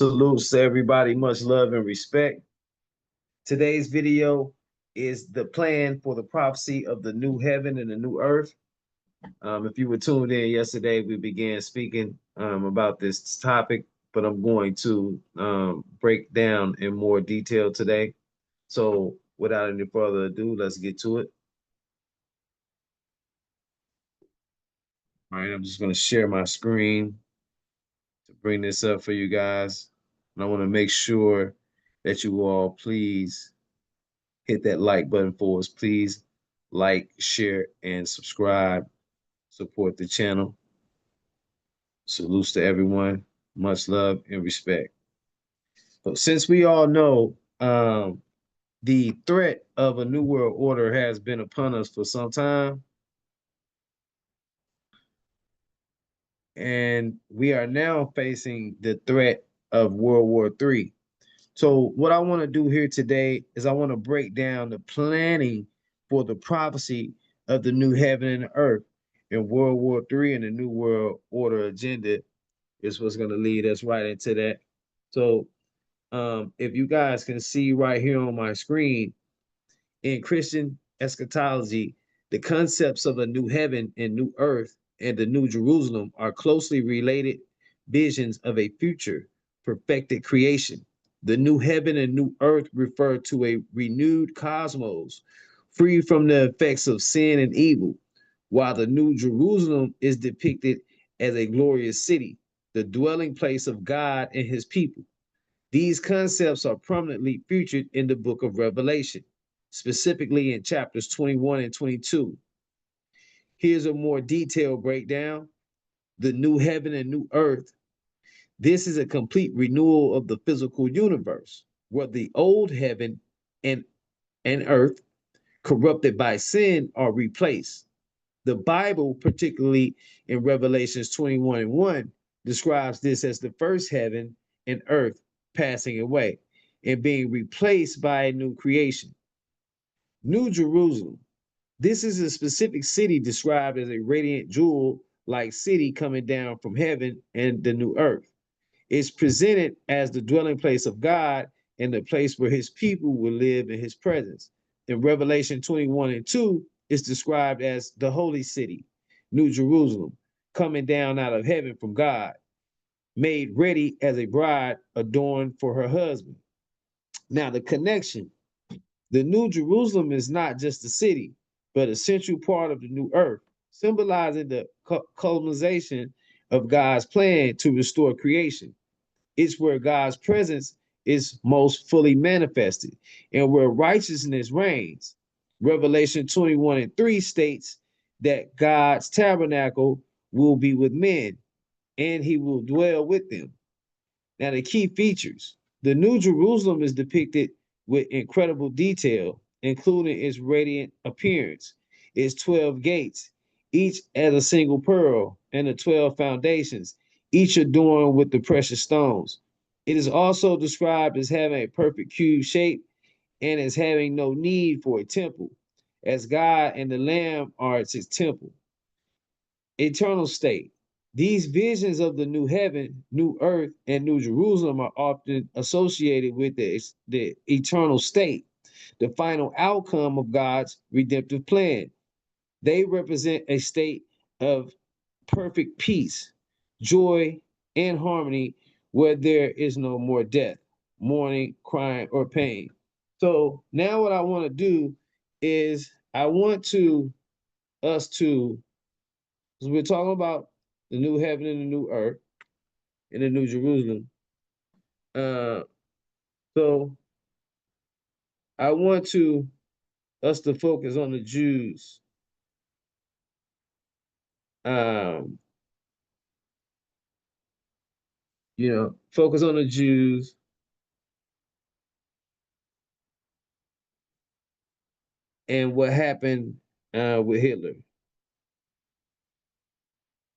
Salutes to everybody, much love and respect. Today's video is the plan for the prophecy of the new heaven and the new earth. If you were tuned in yesterday, we began speaking about this topic, but I'm going to break down in more detail today. So without any further ado, let's get to it. All right, I'm just going to share my screen to bring this up for you guys. And I want to make sure that you all please hit that like button for us. Please like, share, and subscribe. Support the channel. Salutes to everyone. Much love and respect. So since we all know the threat of a new world order has been upon us for some time, and we are now facing the threat of World War III. So what I want to do here today is I want to break down the planning for the prophecy of the new heaven and the earth in World War III, and the New World Order agenda is what's going to lead us right into that. So if you guys can see right here on my screen, in Christian eschatology, the concepts of a new heaven and new earth and the new Jerusalem are closely related visions of a future perfected creation. The new heaven and new earth refer to a renewed cosmos, free from the effects of sin and evil, while the new Jerusalem is depicted as a glorious city, the dwelling place of God and his people. These concepts are prominently featured in the book of Revelation, specifically in chapters 21 and 22. Here's a more detailed breakdown. The new heaven and new earth. This is a complete renewal of the physical universe, where the old heaven and, and earth, corrupted by sin, are replaced. The Bible, particularly in Revelations 21 and 1, describes this as the first heaven and earth passing away and being replaced by a new creation. New Jerusalem. This is a specific city described as a radiant jewel like city coming down from heaven and the new earth. It's presented as the dwelling place of God and the place where his people will live in his presence. In Revelation 21 and 2, it's described as the holy city, New Jerusalem, coming down out of heaven from God, made ready as a bride adorned for her husband. Now, the connection, the New Jerusalem is not just a city, but a central part of the new earth, symbolizing the culmination of God's plan to restore creation. It's where God's presence is most fully manifested and where righteousness reigns. Revelation 21 and 3 states that God's tabernacle will be with men and he will dwell with them. Now, the key features, the New Jerusalem is depicted with incredible detail, including its radiant appearance, its 12 gates, each as a single pearl, and the 12 foundations, each adorned with the precious stones. It is also described as having a perfect cube shape and as having no need for a temple, as God and the Lamb are its temple. Eternal state. These visions of the new heaven, new earth, and new Jerusalem are often associated with the eternal state, the final outcome of God's redemptive plan. They represent a state of perfect peace, joy, and harmony where there is no more death, mourning, crying, or pain. So now what I want to do is I want to us to, because we're talking about the new heaven and the new earth and the new Jerusalem. Uh, so I want to us to focus on the Jews. Um, focus on the Jews and what happened with Hitler.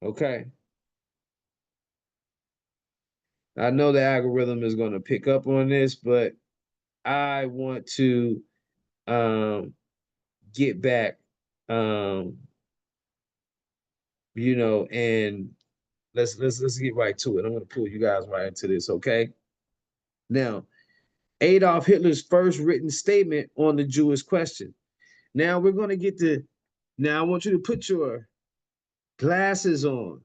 Okay. I know the algorithm is going to pick up on this, but I want to get back, um, and let's get right to it. I'm going to pull you guys right into this, okay? Now, Adolf Hitler's first written statement on the Jewish question. Now we're going to get to, now I want you to put your glasses on.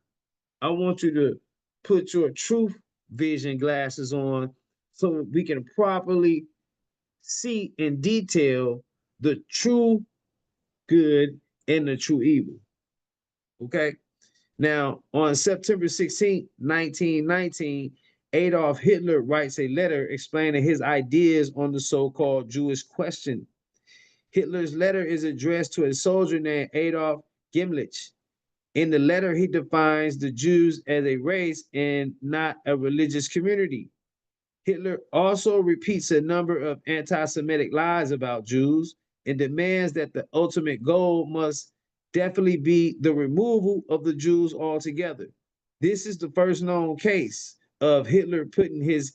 I want you to put your truth vision glasses on so we can properly see in detail the true good and the true evil. Okay. Now, on September 16, 1919, Adolf Hitler writes a letter explaining his ideas on the so-called Jewish question. Hitler's letter is addressed to a soldier named Adolf Gimlich. In the letter, he defines the Jews as a race and not a religious community. Hitler also repeats a number of anti-Semitic lies about Jews and demands that the ultimate goal must definitely be the removal of the Jews altogether. This is the first known case of Hitler putting his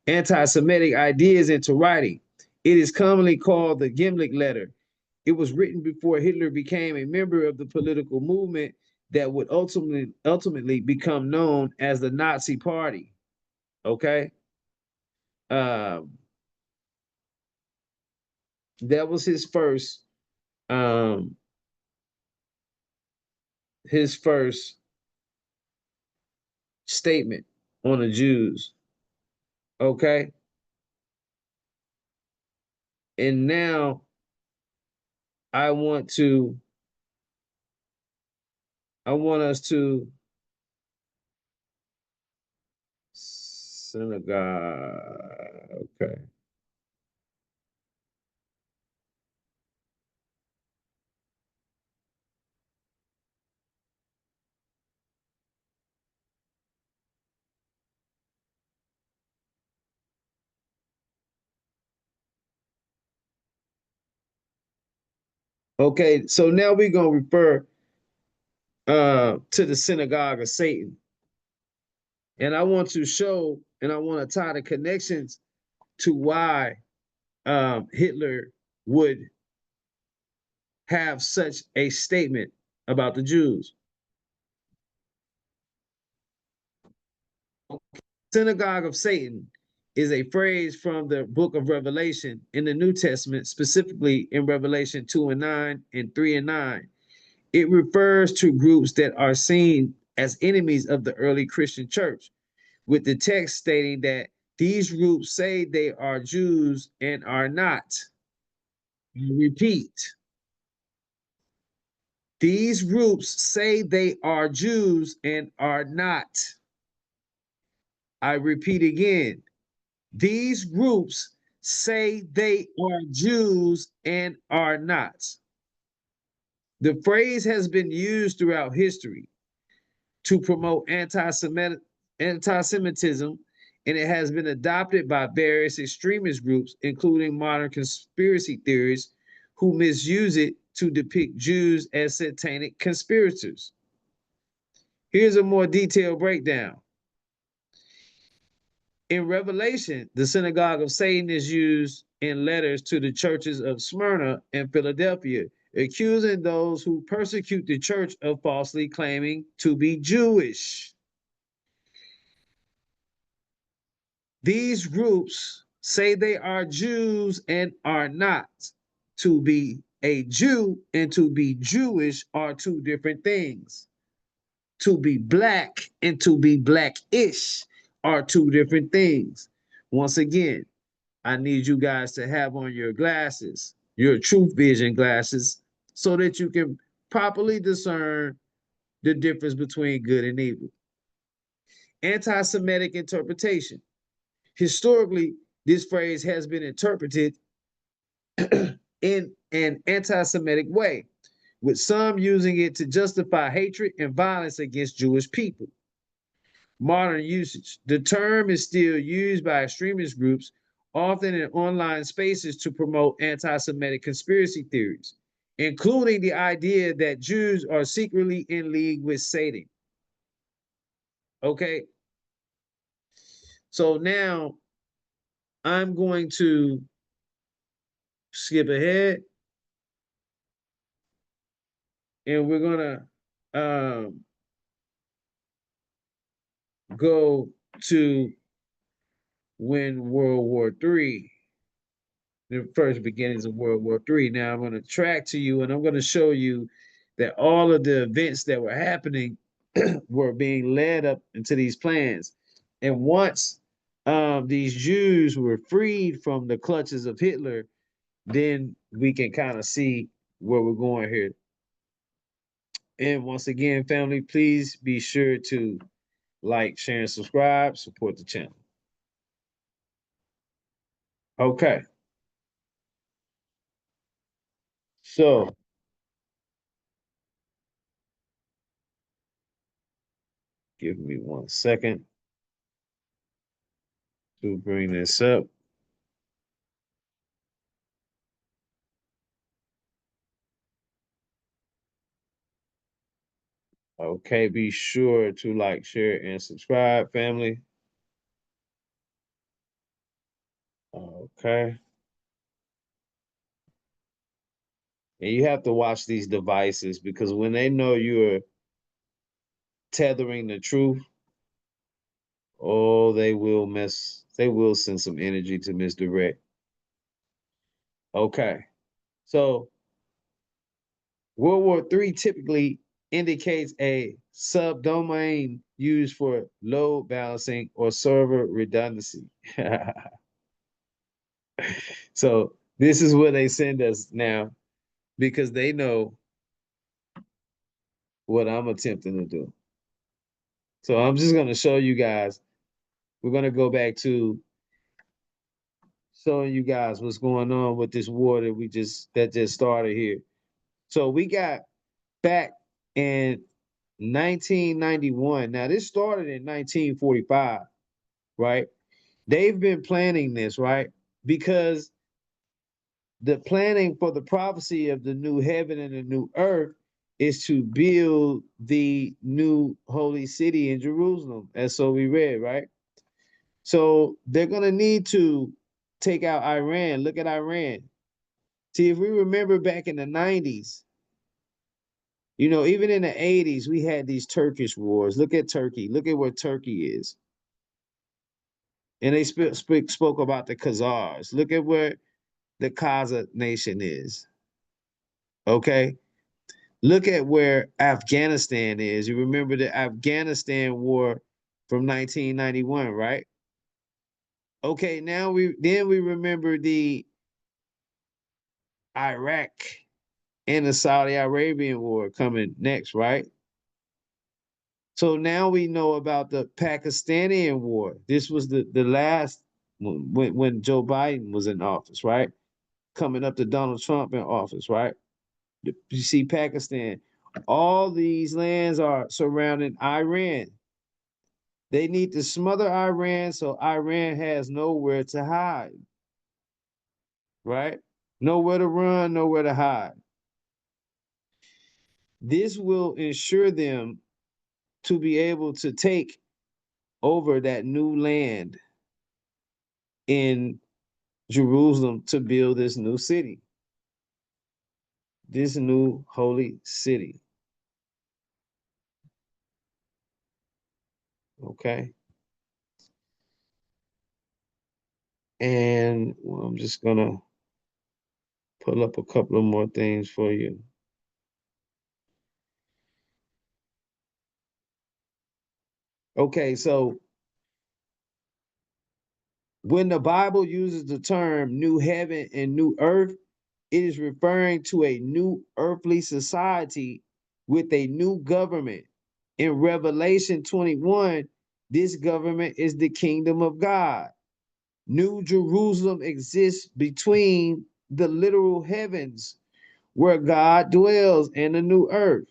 anti-Semitic ideas into writing. It is commonly called the Gimlich letter. It was written before Hitler became a member of the political movement that would ultimately become known as the Nazi Party. Okay. Um, that was um his first statement on the Jews. Okay. And now I want to I want us to synagogue. Okay. Okay, so now we're gonna refer to the synagogue of Satan. And I want to show and I want to tie the connections to why Hitler would have such a statement about the Jews. Synagogue of Satan is a phrase from the book of Revelation in the New Testament, specifically in Revelation 2 and 9 and 3 and 9. It refers to groups that are seen as enemies of the early Christian church, with the text stating that these groups say they are Jews and are not. I repeat, these groups say they are Jews and are not. I repeat again, these groups say they are Jews and are not. The phrase has been used throughout history to promote anti-Semitism, and it has been adopted by various extremist groups, including modern conspiracy theorists who misuse it to depict Jews as satanic conspirators. Here's a more detailed breakdown. In Revelation, the synagogue of Satan is used in letters to the churches of Smyrna and Philadelphia, accusing those who persecute the church of falsely claiming to be Jewish. These groups say they are Jews and are not. To be a Jew and to be Jewish are two different things. To be black and to be blackish are two different things. Once again, I need you guys to have on your glasses, your truth vision glasses, so that you can properly discern the difference between good and evil. Anti-Semitic interpretation. Historically, this phrase has been interpreted in an anti-Semitic way, with some using it to justify hatred and violence against Jewish people. Modern usage. The term is still used by extremist groups, often in online spaces, to promote anti-Semitic conspiracy theories, including the idea that Jews are secretly in league with Satan. Okay, so now I'm going to skip ahead and we're gonna go to when World War III, the first beginnings of World War III. Now I'm going to track to you and I'm going to show you that all of the events that were happening were being led up into these plans. And once these Jews were freed from the clutches of Hitler, then we can kind of see where we're going here. And once again, family, please be sure to like, share, and subscribe, support the channel. Okay, so give me 1 second to bring this up. Okay, be sure to like, share, and subscribe, family. Okay. And you have to watch these devices because when they know you're tethering the truth, oh, they will send some energy to misdirect. Okay. So World War III typically indicates a subdomain used for load balancing or server redundancy. So this is where they send us now because they know what I'm attempting to do. So I'm just going to show you guys. We're going to go back to showing you guys what's going on with this war that just started here. So we got back in 1991. Now this started in 1945, right? They've been planning this, right? Because the planning for the prophecy of the new heaven and the new earth is to build the new holy city in Jerusalem. And so we read, right? So they're going to need to take out Iran. Look at Iran. See, if we remember back in the 90s, you know, even in the 80s, we had these Turkish wars. Look at Turkey. Look at where Turkey is. And they spoke about the Khazars. Look at where the Kazakh nation is. Okay. Look at where Afghanistan is. You remember the Afghanistan war from 1991, right? Okay, now we remember the Iraq and the Saudi Arabian war coming next, right? So now we know about the Pakistani war. This was the last when Joe Biden was in office, right? Coming up to Donald Trump in office, right? You see Pakistan. All these lands are surrounding Iran. They need to smother Iran so Iran has nowhere to hide, right? Nowhere to run, nowhere to hide. This will ensure them to be able to take over that new land in Jerusalem to build this new city, this new holy city. Okay. And well, I'm just going to pull up a couple of more things for you. Okay, so when the Bible uses the term new heaven and new earth, it is referring to a new earthly society with a new government. In Revelation 21, this government is the kingdom of God. New Jerusalem exists between the literal heavens where God dwells and the new earth.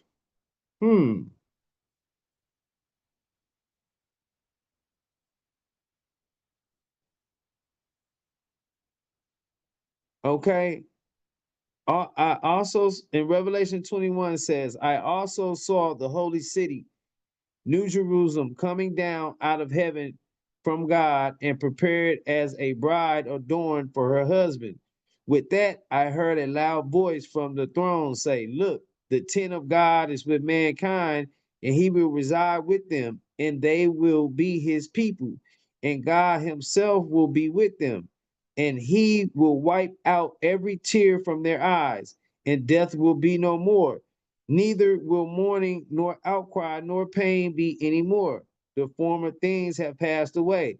Okay. I also in Revelation 21 says, I also saw the holy city, New Jerusalem, coming down out of heaven from God and prepared as a bride adorned for her husband. With that, I heard a loud voice from the throne say, look, the tent of God is with mankind, and he will reside with them, and they will be his people. and God himself will be with them, and he will wipe out every tear from their eyes, and death will be no more. Neither will mourning, nor outcry, nor pain be any more. The former things have passed away.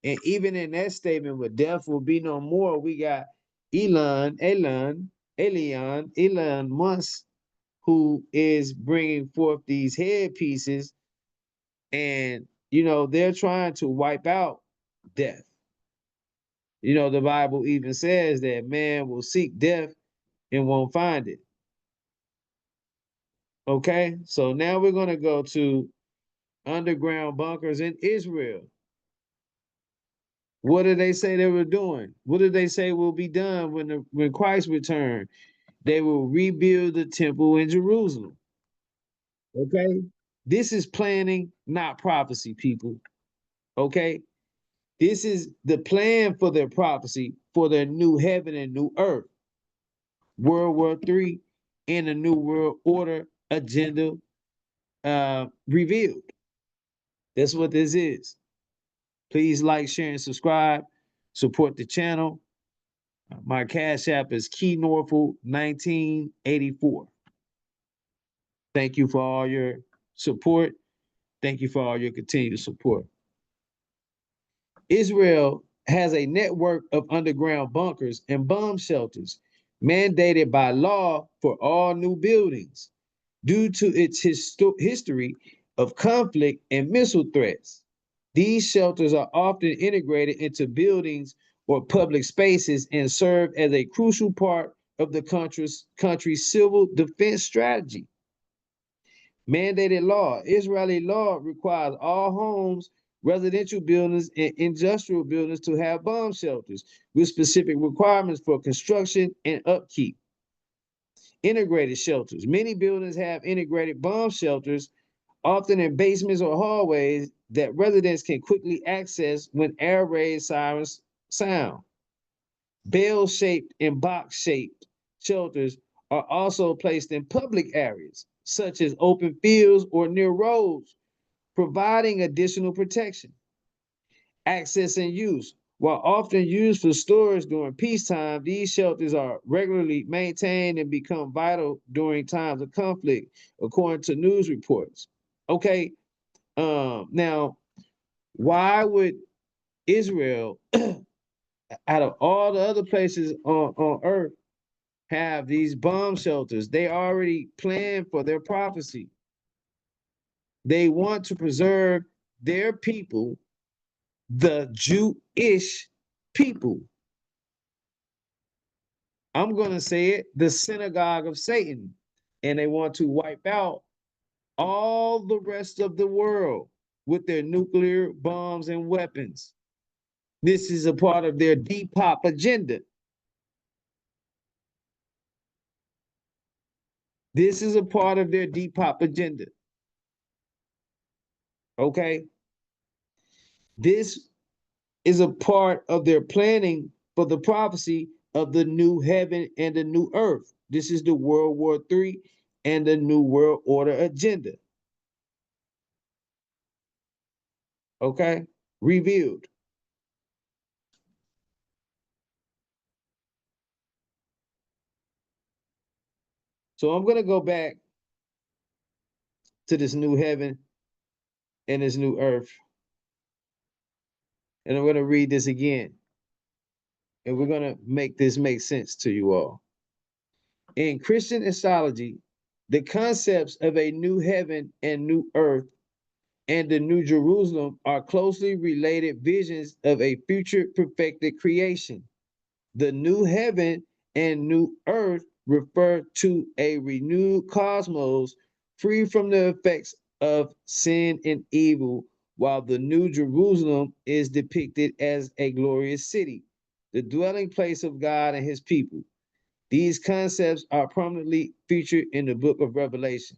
And even in that statement, where death will be no more, we got Elon Musk, who is bringing forth these headpieces, and they're trying to wipe out death. The Bible even says that man will seek death and won't find it. Okay, so now we're going to go to underground bunkers in Israel. What did they say they were doing? What did they say will be done when Christ returned? They will rebuild the temple in Jerusalem. Okay, this is planning, not prophecy, people. Okay, this is the plan for their prophecy for their new heaven and new earth. World War III and the New World Order agenda revealed. That's what this is. Please like, share, and subscribe. Support the channel. My Cash App is Key Norful 1984. Thank you for all your support. Thank you for all your continued support. Israel has a network of underground bunkers and bomb shelters mandated by law for all new buildings due to its history of conflict and missile threats. These shelters are often integrated into buildings or public spaces and serve as a crucial part of the country's civil defense strategy. Mandated law. Israeli law requires all homes, residential buildings, and industrial buildings to have bomb shelters with specific requirements for construction and upkeep. Integrated shelters. Many buildings have integrated bomb shelters, often in basements or hallways that residents can quickly access when air raid sirens sound. Bell-shaped and box-shaped shelters are also placed in public areas, such as open fields or near roads, providing additional protection. Access and use. While often used for storage during peacetime, these shelters are regularly maintained and become vital during times of conflict, according to news reports. Okay, now, why would Israel, out of all the other places on earth, have these bomb shelters? They already planned for their prophecy. They want to preserve their people, the Jewish people. I'm going to say it, the synagogue of Satan. And they want to wipe out all the rest of the world with their nuclear bombs and weapons. This is a part of their depop agenda. This is a part of their depop agenda. Okay? This is a part of their planning for the prophecy of the new heaven and the new earth. This is the World War III and the New World Order agenda. Okay? Revealed. So I'm going to go back to this new heaven and this new earth. And I'm going to read this again. And we're going to make this make sense to you all. In Christian astrology, the concepts of a new heaven and new earth and the New Jerusalem are closely related visions of a future perfected creation. The new heaven and new earth refer to a renewed cosmos free from the effects of sin and evil, while the New Jerusalem is depicted as a glorious city, the dwelling place of God and his people. These concepts are prominently featured in the book of Revelation,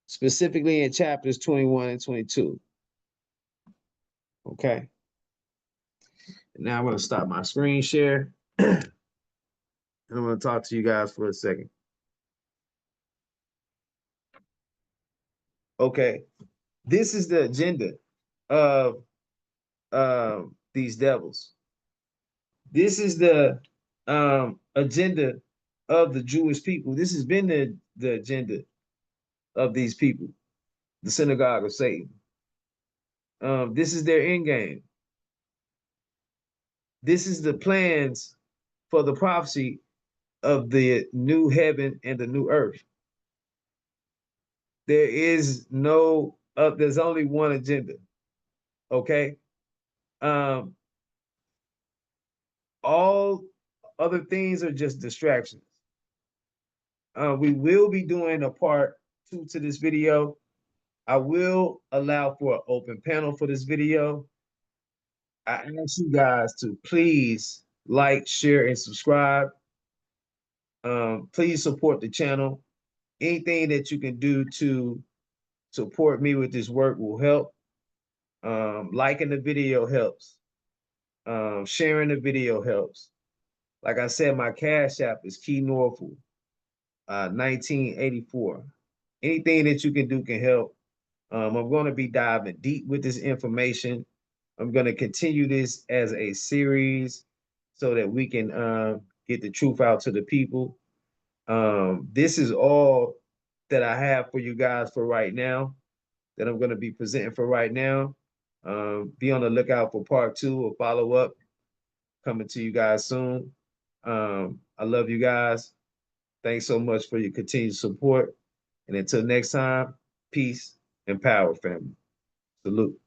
specifically in chapters 21 and 22. Okay. Now I'm going to stop my screen share and I'm going to talk to you guys for a second. Okay. This is the agenda. of these devils. This is the agenda of the Jewish people. This has been the agenda of these people, the synagogue of Satan. This is their end game. This is the plans for the prophecy of the new heaven and the new earth. There is no, there's only one agenda. Okay. Um, all other things are just distractions. We will be doing a part 2 to this video. I will allow for an open panel for this video. I ask you guys to please like, share, and subscribe. Please support the channel. Anything that you can do to support me with this work will help. Liking the video helps. Sharing the video helps. Like I said, my Cash App is Key Norful, 1984. Anything that you can do can help. I'm going to be diving deep with this information. I'm going to continue this as a series so that we can get the truth out to the people. This is all that I have for you guys for right now, that I'm going to be presenting for right now. Be on the lookout for part 2 or follow up coming to you guys soon. I love you guys. Thanks so much for your continued support. And until next time, peace and power, family. Salute.